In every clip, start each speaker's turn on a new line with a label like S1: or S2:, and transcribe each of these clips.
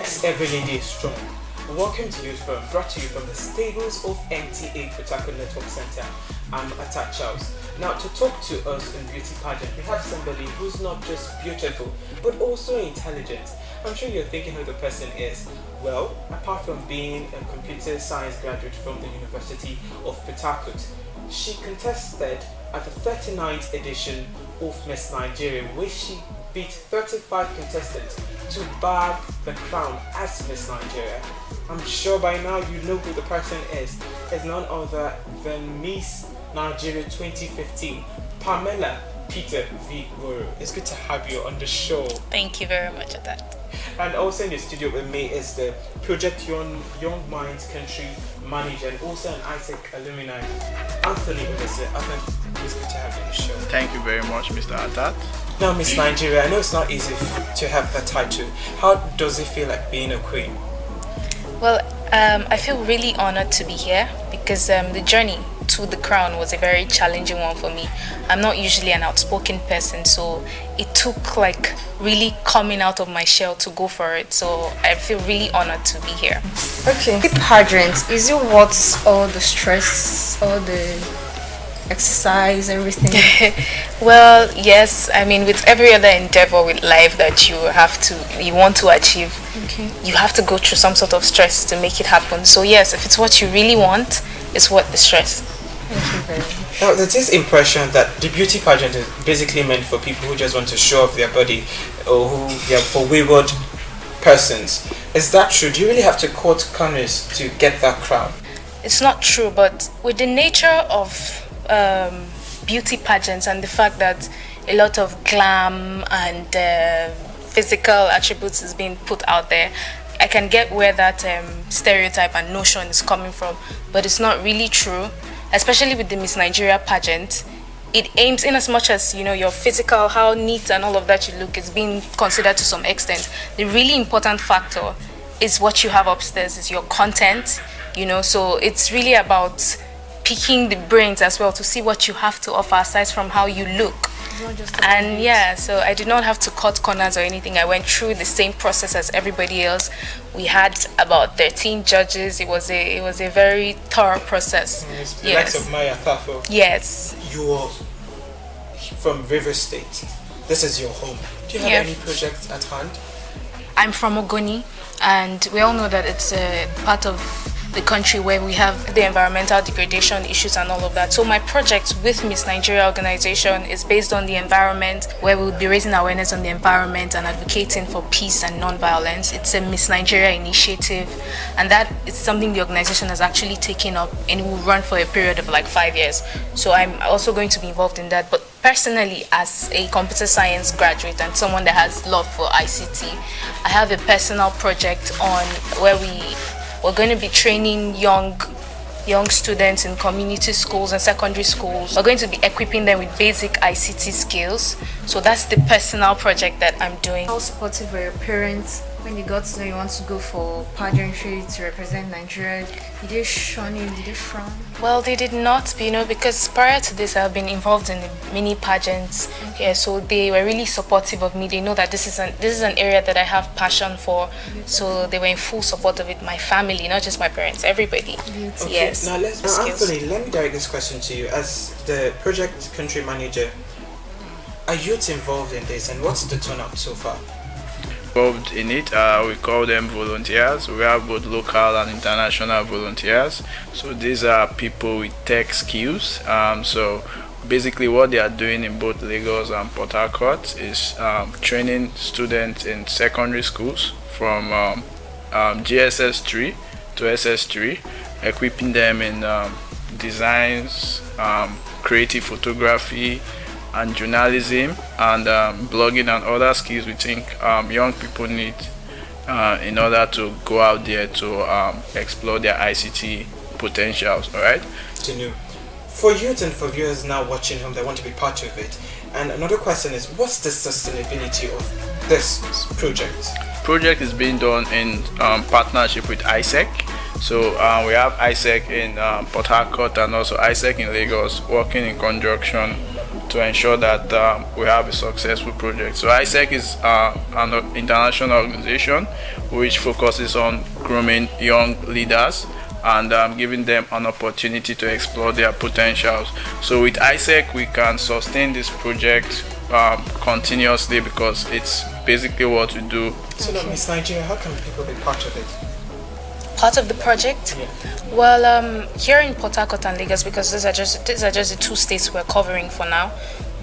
S1: Next, every lady is strong. Welcome to Youth Forum, brought to you from the stables of MTA Protocol Network Center. I'm Atat. Now, to talk to us in beauty pageant, we have somebody who's not just beautiful, but also intelligent. I'm sure you're thinking who the person is. Well, apart from being a computer science graduate from the University of Port Harcourt, she contested at the 39th edition of Miss Nigeria, where she beat 35 contestants to bag the crown as Miss Nigeria. I'm sure by now you know who the person is. It's none other than Miss Nigeria 2015, Pamela Peter V. Guru. It's good to have you on the show.
S2: Thank you very much, Atat. And
S1: also in the studio with me is the Project Young Minds Country Manager and also an ISEC alumni, Anthony Odese. It's good to have you on the show.
S3: Thank you very much, Mr. Atat.
S1: Now, Miss Nigeria, I know it's not easy to have that title. How does it feel like being a queen?
S2: Well, I feel really honored to be here because the journey to the crown was a very challenging one for me. I'm not usually an outspoken person, so it took like really coming out of my shell to go for it. So I feel really honored to be here.
S4: Okay. The pageant, is it worth all the stress, all the exercise, everything?
S2: Well, yes. I mean, with every other endeavor with life that you want to achieve, you have to go through some sort of stress to make it happen. So yes, if it's what you really want, it's worth the stress.
S4: Thank you very much.
S1: Now, there's this impression that the beauty pageant is basically meant for people who just want to show off their body or for wayward persons. Is that true? Do you really have to cut corners to get that crown?
S2: It's not true, but with the nature of beauty pageants and the fact that a lot of glam and physical attributes is being put out there, I can get where that stereotype and notion is coming from, but it's not really true. Especially with the Miss Nigeria pageant, it aims, in as much as your physical, how neat and all of that you look is being considered to some extent. The really important factor is what you have upstairs, is your content. So it's really about picking the brains as well to see what you have to offer aside from how you look. And yeah, so I did not have to cut corners or anything. I went through the same process as everybody else. We had about 13 judges. It was a very thorough process.
S1: Yes. Of Maya Thafo.
S2: Yes.
S1: You're from River State. This is your home. Do you have any projects at hand?
S2: I'm from Ogoni, and we all know that it's a part of the country where we have the environmental degradation issues and all of that. So my project with Miss Nigeria organization is based on the environment, where we'll be raising awareness on the environment and advocating for peace and non-violence. It's a Miss Nigeria initiative, and that is something the organization has actually taken up, and it will run for a period of like 5 years. So I'm also going to be involved in that. But personally, as a computer science graduate and someone that has love for ICT, I have a personal project on where we're going to be training young students in community schools and secondary schools. We're going to be equipping them with basic ICT skills. So that's the personal project that I'm doing.
S4: How supportive were your parents when you got to know you want to go for pageantry to represent Nigeria? Did they shun you? Did they frown?
S2: Well, they did not, because prior to this I've been involved in mini pageants. So they were really supportive of me. They know that this is an area that I have passion for. So they were in full support of it. My family, not just my parents, everybody.
S1: Okay.
S2: Yes.
S1: Now Anthony, let me direct this question to you. As the project country manager, are youth involved in this, and what's the turnout so far?
S3: Involved in it, we call them volunteers. We have both local and international volunteers. So these are people with tech skills. So basically what they are doing in both Lagos and Port Harcourt is training students in secondary schools from GSS 3 to SS3, equipping them in designs, creative photography, and journalism and blogging and other skills we think young people need in order to go out there to explore their ICT potentials. All right.
S1: For youth and for viewers now watching home that want to be part of it, and another question is, what's the sustainability of this project?
S3: Project is being done in partnership with ISEC. So we have ISEC in Port Harcourt and also ISEC in Lagos working in conjunction to ensure that we have a successful project. So ISEC is an international organization which focuses on grooming young leaders and giving them an opportunity to explore their potentials. So with ISEC, we can sustain this project continuously because it's basically what we do.
S1: So now, Miss Nigeria, how can people be part of it?
S2: Part of the project?
S1: Yeah.
S2: Well, here in Port Harcourt and Lagos, because these are just the two states we're covering for now,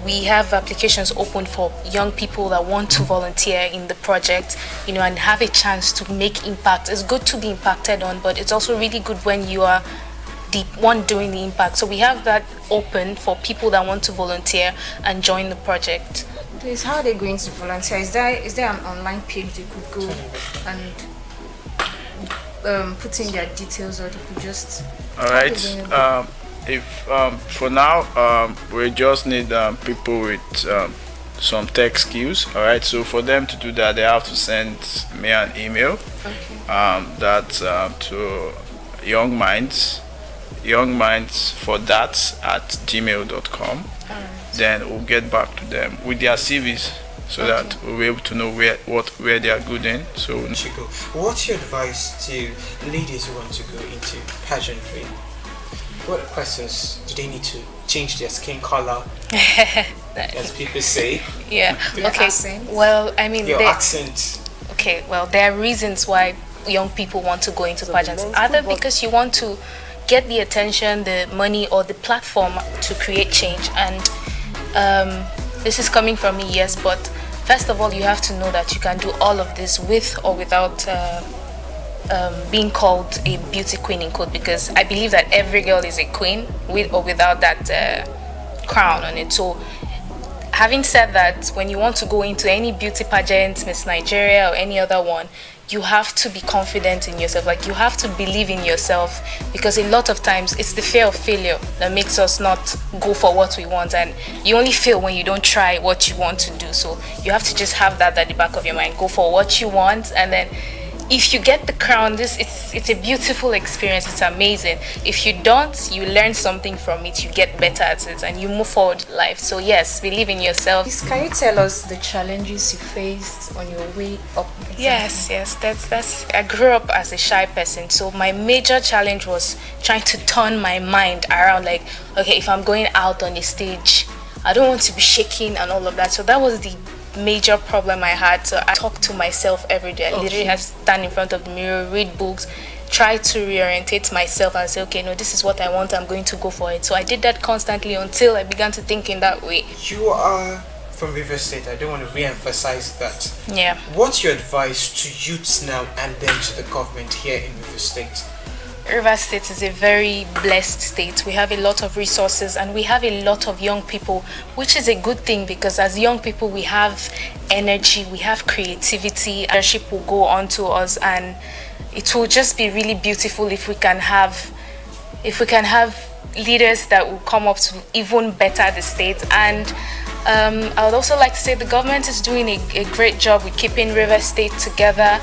S2: we have applications open for young people that want to volunteer in the project, and have a chance to make impact. It's good to be impacted on, but it's also really good when you are the one doing the impact. So we have that open for people that want to volunteer and join the project.
S4: Please, how are they going to volunteer? Is there an online page they could go and put in their details, or they could just...
S3: All right. For now, we just need people with some tech skills. All right. So for them to do that, they have to send me an email. To youngminds for that at gmail.com. Then we'll get back to them with their CVs so that we'll be able to know where they are good in. So
S1: what's your advice to ladies who want to go into pageantry? What questions do they need to change their skin color, as people say?
S2: Yeah.
S4: Their accent.
S2: Well, I mean,
S1: Your accent.
S2: Okay. Well, there are reasons why young people want to go into pageants. Either because you want to get the attention, the money, or the platform to create change. And this is coming from me, yes. But first of all, you have to know that you can do all of this with or without being called a beauty queen in quote, because I believe that every girl is a queen with or without that crown on it. So having said that, when you want to go into any beauty pageant, Miss Nigeria or any other one, you have to be confident in yourself. Like, you have to believe in yourself, because a lot of times it's the fear of failure that makes us not go for what we want, and you only fail when you don't try what you want to do. So you have to just have that at the back of your mind. Go for what you want, and then if you get the crown, it's a beautiful experience. It's amazing. If you don't, you learn something from it, you get better at it, and you move forward in life. So yes, believe in yourself.
S4: Please, can you tell us the challenges you faced on your way up?
S2: Yes, that's I grew up as a shy person, so my major challenge was trying to turn my mind around. Like, okay, if I'm going out on the stage, I don't want to be shaking and all of that. So that was the major problem I had. So I talk to myself every day. I literally have to stand in front of the mirror, read books, try to reorientate myself and say, okay, no, this is what I want, I'm going to go for it. So I did that constantly until I began to think in that way.
S1: You are from River State. I don't want to re-emphasize that.
S2: Yeah.
S1: What's your advice to youths now and then to the government here in River State?
S2: River State is a very blessed state. We have a lot of resources and we have a lot of young people, which is a good thing, because as young people we have energy, we have creativity. Leadership will go on to us, and it will just be really beautiful if we can have leaders that will come up to even better the state. And I would also like to say the government is doing a great job with keeping River State together.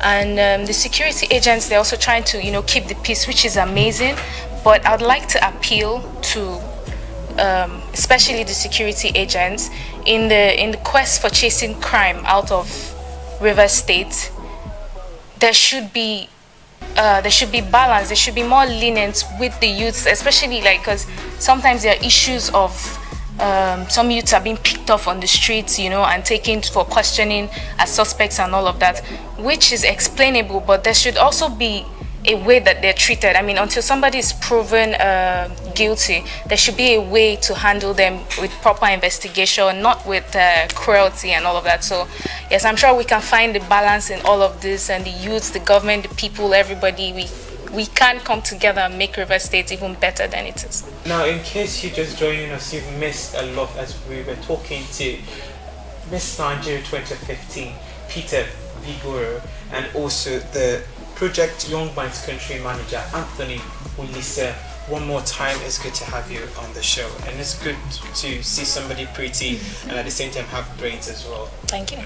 S2: And the security agents, they're also trying to, keep the peace, which is amazing. But I'd like to appeal to, especially the security agents, in the quest for chasing crime out of River State. There should be balance. There should be more lenient with the youths, especially because sometimes there are issues of some youths are being picked off on the streets, and taken for questioning as suspects and all of that, which is explainable, but there should also be a way that they're treated. I mean, until somebody is proven guilty, there should be a way to handle them with proper investigation, not with cruelty and all of that. So, yes, I'm sure we can find the balance in all of this, and the youths, the government, the people, everybody, we can come together and make River State even better than it is.
S1: Now, in case you're just joining us, you've missed a lot as we were talking to Miss Nigeria 2015, Peter Vigoro, and also the Project Young Minds Country Manager, Anthony Ulisa. One more time, it's good to have you on the show, and it's good to see somebody pretty and at the same time have brains as well.
S2: Thank you.